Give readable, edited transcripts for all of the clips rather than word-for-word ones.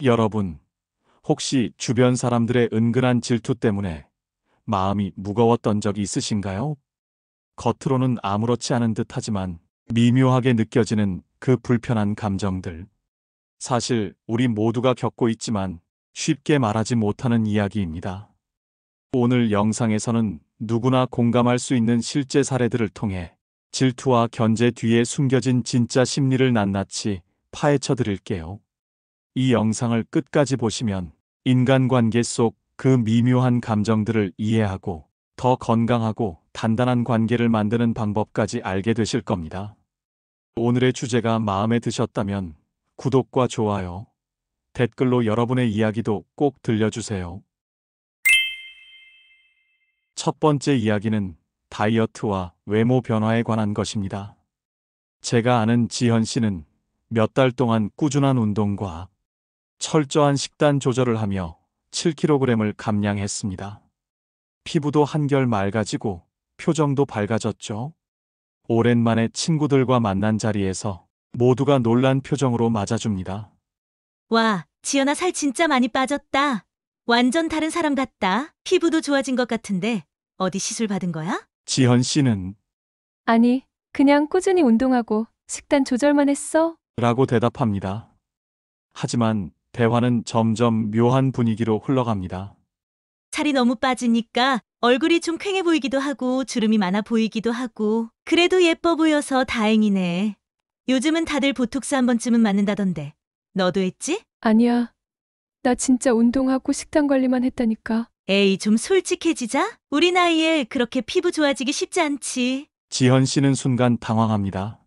여러분, 혹시 주변 사람들의 은근한 질투 때문에 마음이 무거웠던 적이 있으신가요? 겉으로는 아무렇지 않은 듯 하지만 미묘하게 느껴지는 그 불편한 감정들. 사실 우리 모두가 겪고 있지만 쉽게 말하지 못하는 이야기입니다. 오늘 영상에서는 누구나 공감할 수 있는 실제 사례들을 통해 질투와 견제 뒤에 숨겨진 진짜 심리를 낱낱이 파헤쳐 드릴게요. 이 영상을 끝까지 보시면 인간관계 속 그 미묘한 감정들을 이해하고 더 건강하고 단단한 관계를 만드는 방법까지 알게 되실 겁니다. 오늘의 주제가 마음에 드셨다면 구독과 좋아요, 댓글로 여러분의 이야기도 꼭 들려주세요. 첫 번째 이야기는 다이어트와 외모 변화에 관한 것입니다. 제가 아는 지현 씨는 몇 달 동안 꾸준한 운동과 철저한 식단 조절을 하며 7kg을 감량했습니다. 피부도 한결 맑아지고 표정도 밝아졌죠. 오랜만에 친구들과 만난 자리에서 모두가 놀란 표정으로 맞아줍니다. 와, 지연아 살 진짜 많이 빠졌다. 완전 다른 사람 같다. 피부도 좋아진 것 같은데 어디 시술 받은 거야? 지현 씨는 아니, 그냥 꾸준히 운동하고 식단 조절만 했어. 라고 대답합니다. 하지만 대화는 점점 묘한 분위기로 흘러갑니다. 살이 너무 빠지니까 얼굴이 좀 퀭해 보이기도 하고 주름이 많아 보이기도 하고 그래도 예뻐 보여서 다행이네. 요즘은 다들 보톡스 한 번쯤은 맞는다던데. 너도 했지? 아니야, 나 진짜 운동하고 식단 관리만 했다니까. 에이, 좀 솔직해지자. 우리 나이에 그렇게 피부 좋아지기 쉽지 않지. 지현 씨는 순간 당황합니다.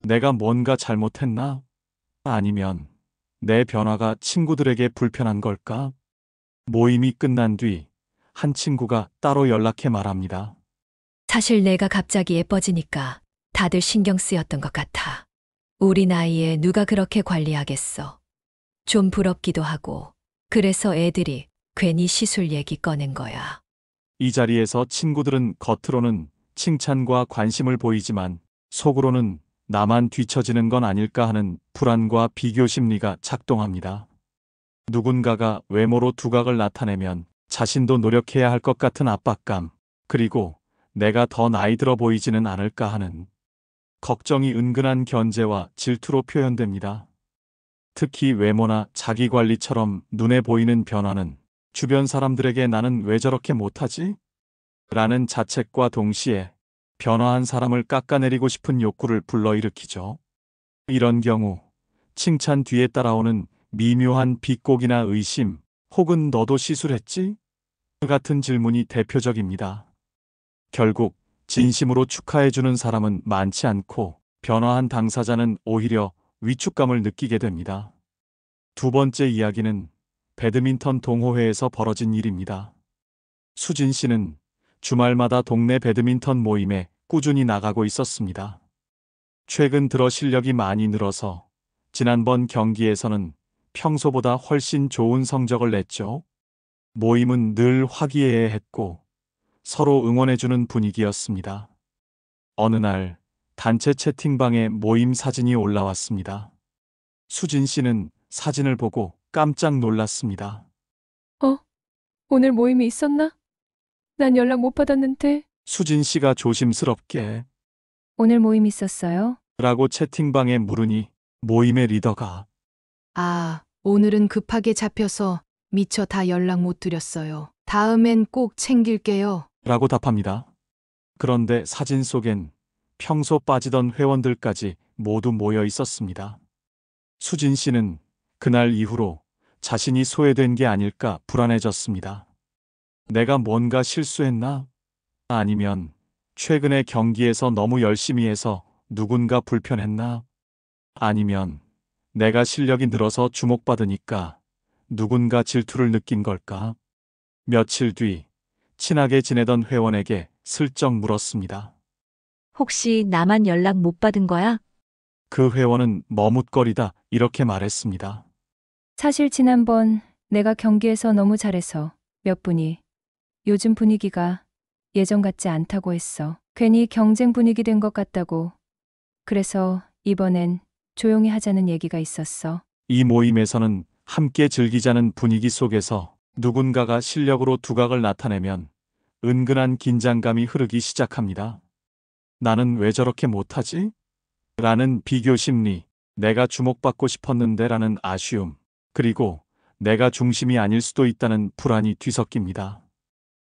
내가 뭔가 잘못했나? 아니면 내 변화가 친구들에게 불편한 걸까? 모임이 끝난 뒤 한 친구가 따로 연락해 말합니다. 사실 내가 갑자기 예뻐지니까 다들 신경 쓰였던 것 같아. 우리 나이에 누가 그렇게 관리하겠어. 좀 부럽기도 하고, 그래서 애들이 괜히 시술 얘기 꺼낸 거야. 이 자리에서 친구들은 겉으로는 칭찬과 관심을 보이지만 속으로는 나만 뒤처지는 건 아닐까 하는 불안과 비교 심리가 작동합니다. 누군가가 외모로 두각을 나타내면 자신도 노력해야 할 것 같은 압박감, 그리고 내가 더 나이 들어 보이지는 않을까 하는 걱정이 은근한 견제와 질투로 표현됩니다. 특히 외모나 자기관리처럼 눈에 보이는 변화는 주변 사람들에게 나는 왜 저렇게 못하지? 라는 자책과 동시에 변화한 사람을 깎아내리고 싶은 욕구를 불러일으키죠. 이런 경우 칭찬 뒤에 따라오는 미묘한 비꼬기나 의심, 혹은 너도 시술했지? 같은 질문이 대표적입니다. 결국 진심으로 축하해주는 사람은 많지 않고 변화한 당사자는 오히려 위축감을 느끼게 됩니다. 두 번째 이야기는 배드민턴 동호회에서 벌어진 일입니다. 수진 씨는 주말마다 동네 배드민턴 모임에 꾸준히 나가고 있었습니다. 최근 들어 실력이 많이 늘어서 지난번 경기에서는 평소보다 훨씬 좋은 성적을 냈죠. 모임은 늘 화기애애했고 서로 응원해주는 분위기였습니다. 어느 날 단체 채팅방에 모임 사진이 올라왔습니다. 수진 씨는 사진을 보고 깜짝 놀랐습니다. 오늘 모임이 있었나? 난 연락 못 받았는데. 수진 씨가 조심스럽게 오늘 모임 있었어요? 라고 채팅방에 물으니 모임의 리더가 아, 오늘은 급하게 잡혀서 미처 다 연락 못 드렸어요. 다음엔 꼭 챙길게요. 라고 답합니다. 그런데 사진 속엔 평소 빠지던 회원들까지 모두 모여 있었습니다. 수진 씨는 그날 이후로 자신이 소외된 게 아닐까 불안해졌습니다. 내가 뭔가 실수했나? 아니면 최근에 경기에서 너무 열심히 해서 누군가 불편했나? 아니면 내가 실력이 늘어서 주목받으니까 누군가 질투를 느낀 걸까? 며칠 뒤 친하게 지내던 회원에게 슬쩍 물었습니다. 혹시 나만 연락 못 받은 거야? 그 회원은 머뭇거리다 이렇게 말했습니다. 사실 지난번 내가 경기에서 너무 잘해서 몇 분이 요즘 분위기가 예전 같지 않다고 했어. 괜히 경쟁 분위기 된 것 같다고. 그래서 이번엔 조용히 하자는 얘기가 있었어. 이 모임에서는 함께 즐기자는 분위기 속에서 누군가가 실력으로 두각을 나타내면 은근한 긴장감이 흐르기 시작합니다. 나는 왜 저렇게 못하지? 라는 비교 심리, 내가 주목받고 싶었는데 라는 아쉬움, 그리고 내가 중심이 아닐 수도 있다는 불안이 뒤섞입니다.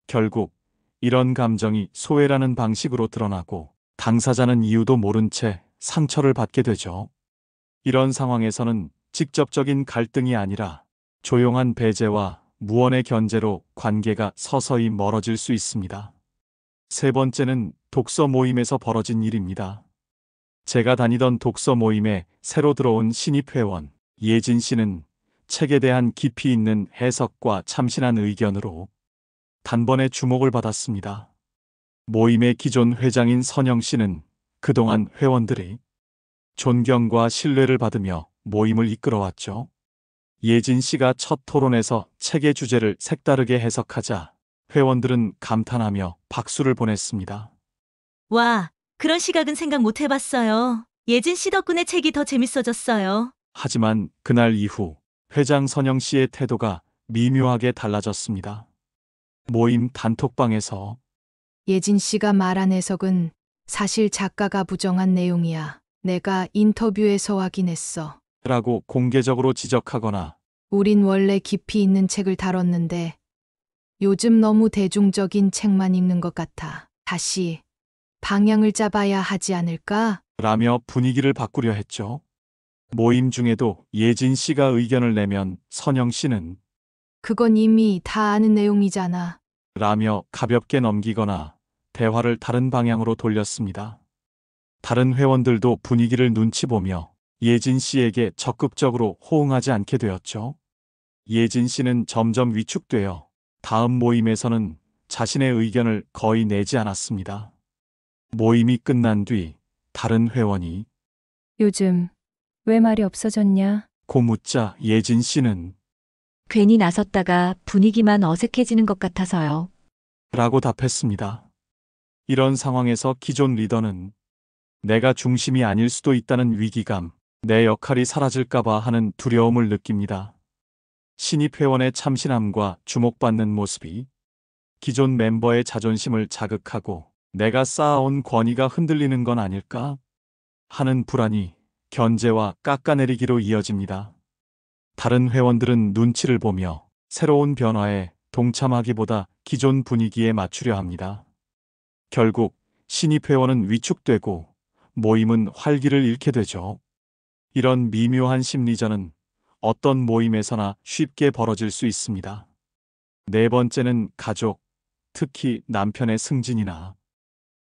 결국 이런 감정이 소외라는 방식으로 드러나고 당사자는 이유도 모른 채 상처를 받게 되죠. 이런 상황에서는 직접적인 갈등이 아니라 조용한 배제와 무언의 견제로 관계가 서서히 멀어질 수 있습니다. 세 번째는 독서 모임에서 벌어진 일입니다. 제가 다니던 독서 모임에 새로 들어온 신입 회원 예진 씨는 책에 대한 깊이 있는 해석과 참신한 의견으로 단번에 주목을 받았습니다. 모임의 기존 회장인 선영 씨는 그동안 회원들이 존경과 신뢰를 받으며 모임을 이끌어왔죠. 예진 씨가 첫 토론에서 책의 주제를 색다르게 해석하자 회원들은 감탄하며 박수를 보냈습니다. 와, 그런 시각은 생각 못 해봤어요. 예진 씨 덕분에 책이 더 재밌어졌어요. 하지만 그날 이후 회장 선영 씨의 태도가 미묘하게 달라졌습니다. 모임 단톡방에서 예진 씨가 말한 해석은 사실 작가가 부정한 내용이야. 내가 인터뷰에서 확인했어. 라고 공개적으로 지적하거나 우린 원래 깊이 있는 책을 다뤘는데 요즘 너무 대중적인 책만 읽는 것 같아. 다시 방향을 잡아야 하지 않을까? 라며 분위기를 바꾸려 했죠. 모임 중에도 예진 씨가 의견을 내면 선영 씨는 그건 이미 다 아는 내용이잖아. 라며 가볍게 넘기거나 대화를 다른 방향으로 돌렸습니다. 다른 회원들도 분위기를 눈치 보며 예진 씨에게 적극적으로 호응하지 않게 되었죠. 예진 씨는 점점 위축되어 다음 모임에서는 자신의 의견을 거의 내지 않았습니다. 모임이 끝난 뒤 다른 회원이 요즘 왜 말이 없어졌냐? 고 묻자 예진 씨는 괜히 나섰다가 분위기만 어색해지는 것 같아서요. 라고 답했습니다. 이런 상황에서 기존 리더는 내가 중심이 아닐 수도 있다는 위기감, 내 역할이 사라질까봐 하는 두려움을 느낍니다. 신입 회원의 참신함과 주목받는 모습이 기존 멤버의 자존심을 자극하고 내가 쌓아온 권위가 흔들리는 건 아닐까 하는 불안이 견제와 깎아내리기로 이어집니다. 다른 회원들은 눈치를 보며 새로운 변화에 동참하기보다 기존 분위기에 맞추려 합니다. 결국 신입 회원은 위축되고 모임은 활기를 잃게 되죠. 이런 미묘한 심리전은 어떤 모임에서나 쉽게 벌어질 수 있습니다. 네 번째는 가족, 특히 남편의 승진이나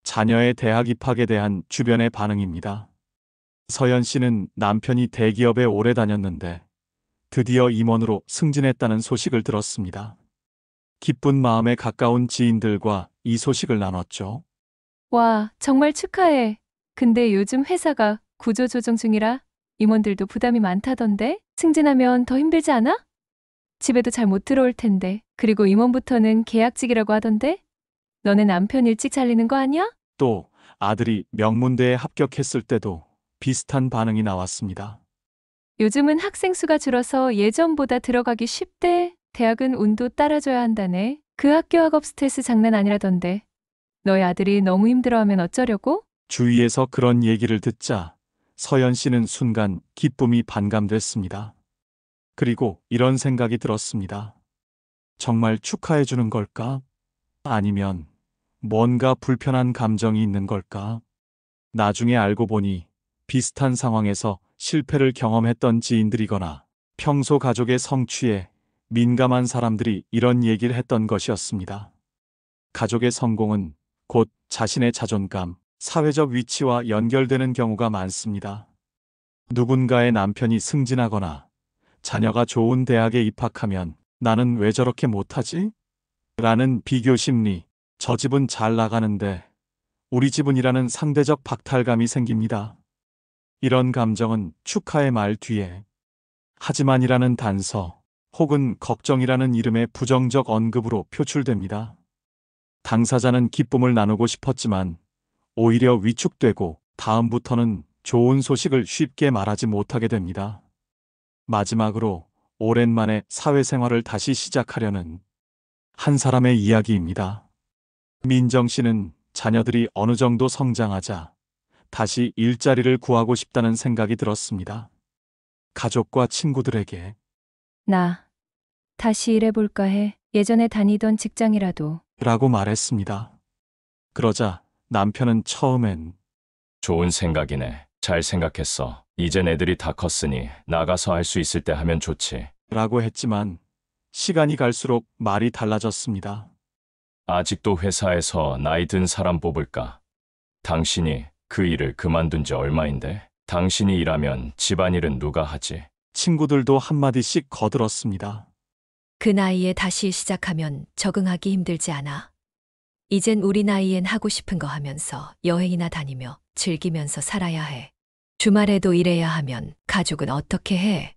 자녀의 대학 입학에 대한 주변의 반응입니다. 서연 씨는 남편이 대기업에 오래 다녔는데 드디어 임원으로 승진했다는 소식을 들었습니다. 기쁜 마음에 가까운 지인들과 이 소식을 나눴죠. 와, 정말 축하해. 근데 요즘 회사가 구조조정 중이라 임원들도 부담이 많다던데? 승진하면 더 힘들지 않아? 집에도 잘 못 들어올 텐데. 그리고 임원부터는 계약직이라고 하던데? 너네 남편 일찍 잘리는 거 아니야? 또 아들이 명문대에 합격했을 때도 비슷한 반응이 나왔습니다. 요즘은 학생 수가 줄어서 예전보다 들어가기 쉽대. 대학은 운도 따라줘야 한다네. 그 학교 학업 스트레스 장난 아니라던데. 너희 아들이 너무 힘들어하면 어쩌려고? 주위에서 그런 얘기를 듣자 서연 씨는 순간 기쁨이 반감됐습니다. 그리고 이런 생각이 들었습니다. 정말 축하해 주는 걸까? 아니면 뭔가 불편한 감정이 있는 걸까? 나중에 알고 보니 비슷한 상황에서 실패를 경험했던 지인들이거나 평소 가족의 성취에 민감한 사람들이 이런 얘기를 했던 것이었습니다. 가족의 성공은 곧 자신의 자존감, 사회적 위치와 연결되는 경우가 많습니다. 누군가의 남편이 승진하거나 자녀가 좋은 대학에 입학하면 나는 왜 저렇게 못하지? 라는 비교 심리, 저 집은 잘 나가는데 우리 집은이라는 상대적 박탈감이 생깁니다. 이런 감정은 축하의 말 뒤에 하지만이라는 단서 혹은 걱정이라는 이름의 부정적 언급으로 표출됩니다. 당사자는 기쁨을 나누고 싶었지만 오히려 위축되고 다음부터는 좋은 소식을 쉽게 말하지 못하게 됩니다. 마지막으로 오랜만에 사회생활을 다시 시작하려는 한 사람의 이야기입니다. 민정 씨는 자녀들이 어느 정도 성장하자 다시 일자리를 구하고 싶다는 생각이 들었습니다. 가족과 친구들에게 나 다시 일해볼까 해. 예전에 다니던 직장이라도. 라고 말했습니다. 그러자 남편은 처음엔 좋은 생각이네. 잘 생각했어. 이젠 애들이 다 컸으니 나가서 할 수 있을 때 하면 좋지. 라고 했지만 시간이 갈수록 말이 달라졌습니다. 아직도 회사에서 나이 든 사람 뽑을까? 당신이 그 일을 그만둔 지 얼마인데? 당신이 일하면 집안일은 누가 하지? 친구들도 한마디씩 거들었습니다. 그 나이에 다시 시작하면 적응하기 힘들지 않아. 이젠 우리 나이엔 하고 싶은 거 하면서 여행이나 다니며 즐기면서 살아야 해. 주말에도 일해야 하면 가족은 어떻게 해?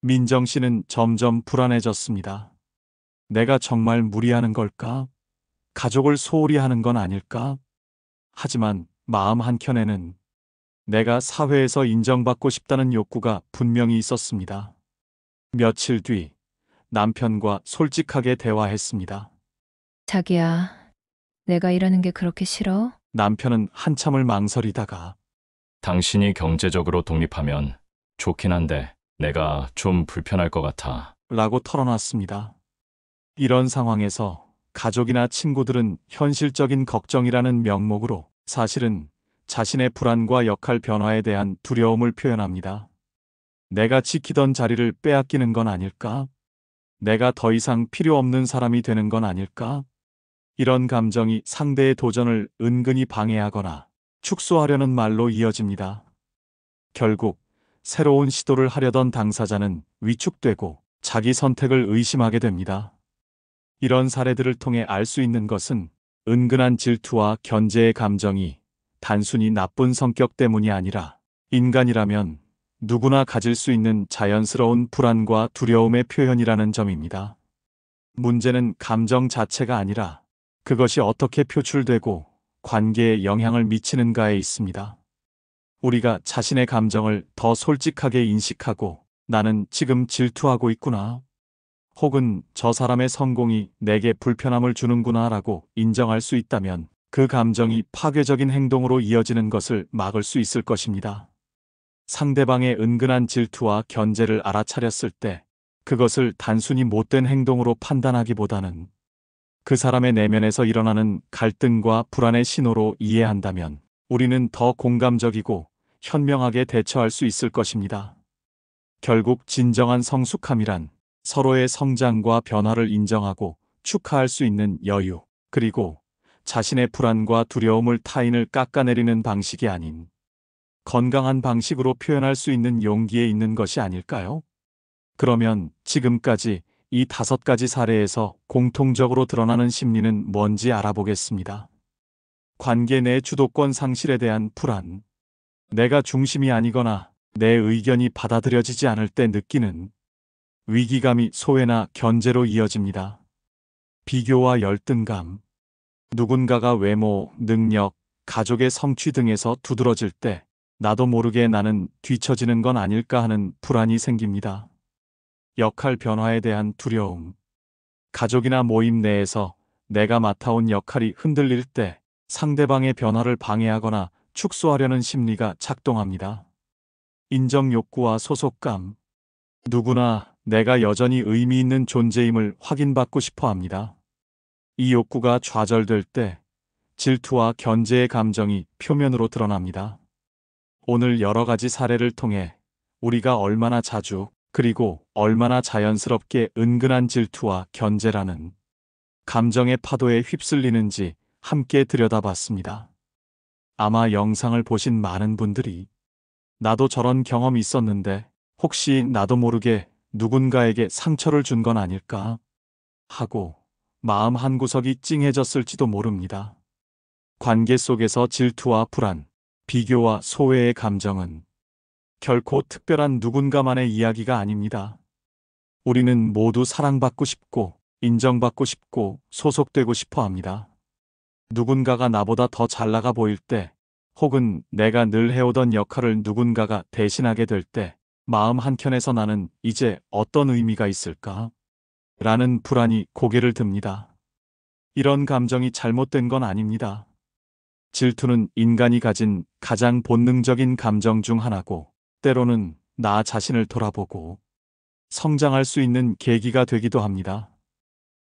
민정 씨는 점점 불안해졌습니다. 내가 정말 무리하는 걸까? 가족을 소홀히 하는 건 아닐까? 하지만 마음 한켠에는 내가 사회에서 인정받고 싶다는 욕구가 분명히 있었습니다. 며칠 뒤 남편과 솔직하게 대화했습니다. 자기야, 내가 일하는 게 그렇게 싫어? 남편은 한참을 망설이다가 당신이 경제적으로 독립하면 좋긴 한데 내가 좀 불편할 것 같아. 라고 털어놨습니다. 이런 상황에서 가족이나 친구들은 현실적인 걱정이라는 명목으로 사실은 자신의 불안과 역할 변화에 대한 두려움을 표현합니다. 내가 지키던 자리를 빼앗기는 건 아닐까? 내가 더 이상 필요 없는 사람이 되는 건 아닐까? 이런 감정이 상대의 도전을 은근히 방해하거나 축소하려는 말로 이어집니다. 결국 새로운 시도를 하려던 당사자는 위축되고 자기 선택을 의심하게 됩니다. 이런 사례들을 통해 알 수 있는 것은 은근한 질투와 견제의 감정이 단순히 나쁜 성격 때문이 아니라 인간이라면 누구나 가질 수 있는 자연스러운 불안과 두려움의 표현이라는 점입니다. 문제는 감정 자체가 아니라 그것이 어떻게 표출되고 관계에 영향을 미치는가에 있습니다. 우리가 자신의 감정을 더 솔직하게 인식하고 나는 지금 질투하고 있구나. 혹은 저 사람의 성공이 내게 불편함을 주는구나 라고 인정할 수 있다면 그 감정이 파괴적인 행동으로 이어지는 것을 막을 수 있을 것입니다. 상대방의 은근한 질투와 견제를 알아차렸을 때 그것을 단순히 못된 행동으로 판단하기보다는 그 사람의 내면에서 일어나는 갈등과 불안의 신호로 이해한다면 우리는 더 공감적이고 현명하게 대처할 수 있을 것입니다. 결국 진정한 성숙함이란 서로의 성장과 변화를 인정하고 축하할 수 있는 여유, 그리고 자신의 불안과 두려움을 타인을 깎아내리는 방식이 아닌 건강한 방식으로 표현할 수 있는 용기에 있는 것이 아닐까요? 그러면 지금까지 이 5가지 사례에서 공통적으로 드러나는 심리는 뭔지 알아보겠습니다. 관계 내 주도권 상실에 대한 불안, 내가 중심이 아니거나 내 의견이 받아들여지지 않을 때 느끼는 위기감이 소외나 견제로 이어집니다. 비교와 열등감, 누군가가 외모, 능력, 가족의 성취 등에서 두드러질 때 나도 모르게 나는 뒤처지는 건 아닐까 하는 불안이 생깁니다. 역할 변화에 대한 두려움, 가족이나 모임 내에서 내가 맡아온 역할이 흔들릴 때 상대방의 변화를 방해하거나 축소하려는 심리가 작동합니다. 인정 욕구와 소속감, 누구나 내가 여전히 의미 있는 존재임을 확인받고 싶어 합니다. 이 욕구가 좌절될 때 질투와 견제의 감정이 표면으로 드러납니다. 오늘 여러 가지 사례를 통해 우리가 얼마나 자주 그리고 얼마나 자연스럽게 은근한 질투와 견제라는 감정의 파도에 휩쓸리는지 함께 들여다봤습니다. 아마 영상을 보신 많은 분들이 나도 저런 경험이 있었는데 혹시 나도 모르게 누군가에게 상처를 준 건 아닐까 하고 마음 한구석이 찡해졌을지도 모릅니다. 관계 속에서 질투와 불안, 비교와 소외의 감정은 결코 특별한 누군가만의 이야기가 아닙니다. 우리는 모두 사랑받고 싶고 인정받고 싶고 소속되고 싶어 합니다. 누군가가 나보다 더 잘 나가 보일 때, 혹은 내가 늘 해오던 역할을 누군가가 대신하게 될 때, 마음 한켠에서 나는 이제 어떤 의미가 있을까? 라는 불안이 고개를 듭니다. 이런 감정이 잘못된 건 아닙니다. 질투는 인간이 가진 가장 본능적인 감정 중 하나고, 때로는 나 자신을 돌아보고 성장할 수 있는 계기가 되기도 합니다.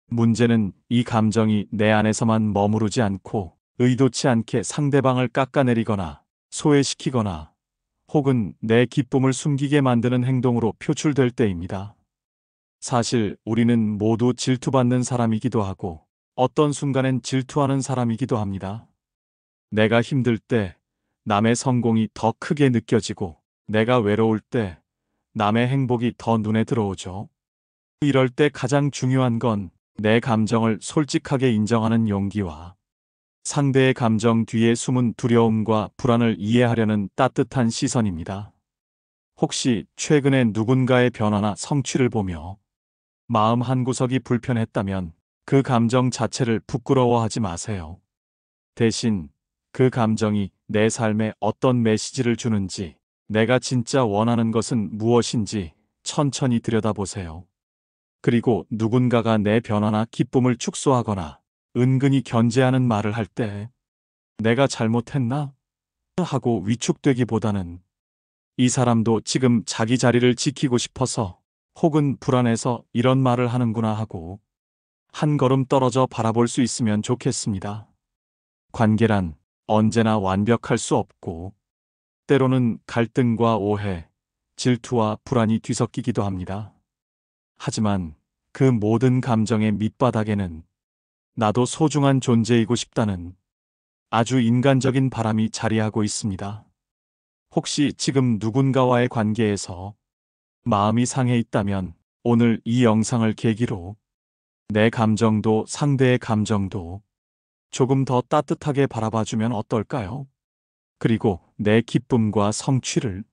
문제는 이 감정이 내 안에서만 머무르지 않고 의도치 않게 상대방을 깎아내리거나 소외시키거나 혹은 내 기쁨을 숨기게 만드는 행동으로 표출될 때입니다. 사실 우리는 모두 질투받는 사람이기도 하고 어떤 순간엔 질투하는 사람이기도 합니다. 내가 힘들 때 남의 성공이 더 크게 느껴지고 내가 외로울 때 남의 행복이 더 눈에 들어오죠. 이럴 때 가장 중요한 건 내 감정을 솔직하게 인정하는 용기와 상대의 감정 뒤에 숨은 두려움과 불안을 이해하려는 따뜻한 시선입니다. 혹시 최근에 누군가의 변화나 성취를 보며 마음 한구석이 불편했다면 그 감정 자체를 부끄러워하지 마세요. 대신 그 감정이 내 삶에 어떤 메시지를 주는지, 내가 진짜 원하는 것은 무엇인지 천천히 들여다보세요. 그리고 누군가가 내 변화나 기쁨을 축소하거나 은근히 견제하는 말을 할 때 내가 잘못했나? 하고 위축되기보다는 이 사람도 지금 자기 자리를 지키고 싶어서 혹은 불안해서 이런 말을 하는구나 하고 한 걸음 떨어져 바라볼 수 있으면 좋겠습니다. 관계란 언제나 완벽할 수 없고 때로는 갈등과 오해, 질투와 불안이 뒤섞이기도 합니다. 하지만 그 모든 감정의 밑바닥에는 나도 소중한 존재이고 싶다는 아주 인간적인 바람이 자리하고 있습니다. 혹시 지금 누군가와의 관계에서 마음이 상해 있다면 오늘 이 영상을 계기로 내 감정도 상대의 감정도 조금 더 따뜻하게 바라봐주면 어떨까요? 그리고 내 기쁨과 성취를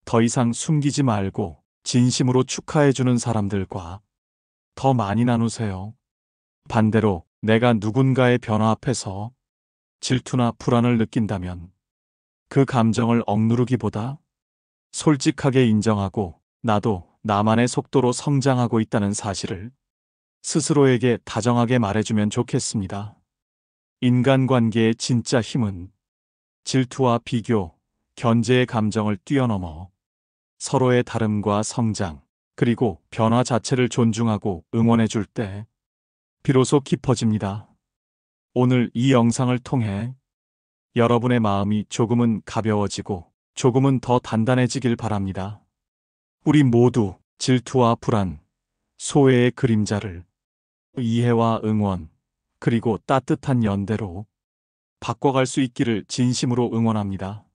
더 이상 숨기지 말고 진심으로 축하해주는 사람들과 더 많이 나누세요. 반대로 내가 누군가의 변화 앞에서 질투나 불안을 느낀다면 그 감정을 억누르기보다 솔직하게 인정하고 나도 나만의 속도로 성장하고 있다는 사실을 스스로에게 다정하게 말해주면 좋겠습니다. 인간관계의 진짜 힘은 질투와 비교, 견제의 감정을 뛰어넘어 서로의 다름과 성장, 그리고 변화 자체를 존중하고 응원해 줄 때 비로소 깊어집니다. 오늘 이 영상을 통해 여러분의 마음이 조금은 가벼워지고 조금은 더 단단해지길 바랍니다. 우리 모두 질투와 불안, 소외의 그림자를 이해와 응원, 그리고 따뜻한 연대로 바꿔갈 수 있기를 진심으로 응원합니다.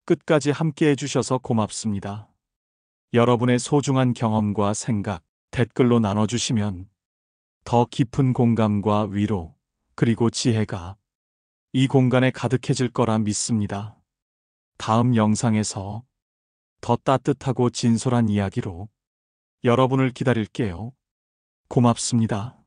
끝까지 함께 해주셔서 고맙습니다. 여러분의 소중한 경험과 생각, 댓글로 나눠주시면 더 깊은 공감과 위로, 그리고 지혜가 이 공간에 가득해질 거라 믿습니다. 다음 영상에서 더 따뜻하고 진솔한 이야기로 여러분을 기다릴게요. 고맙습니다.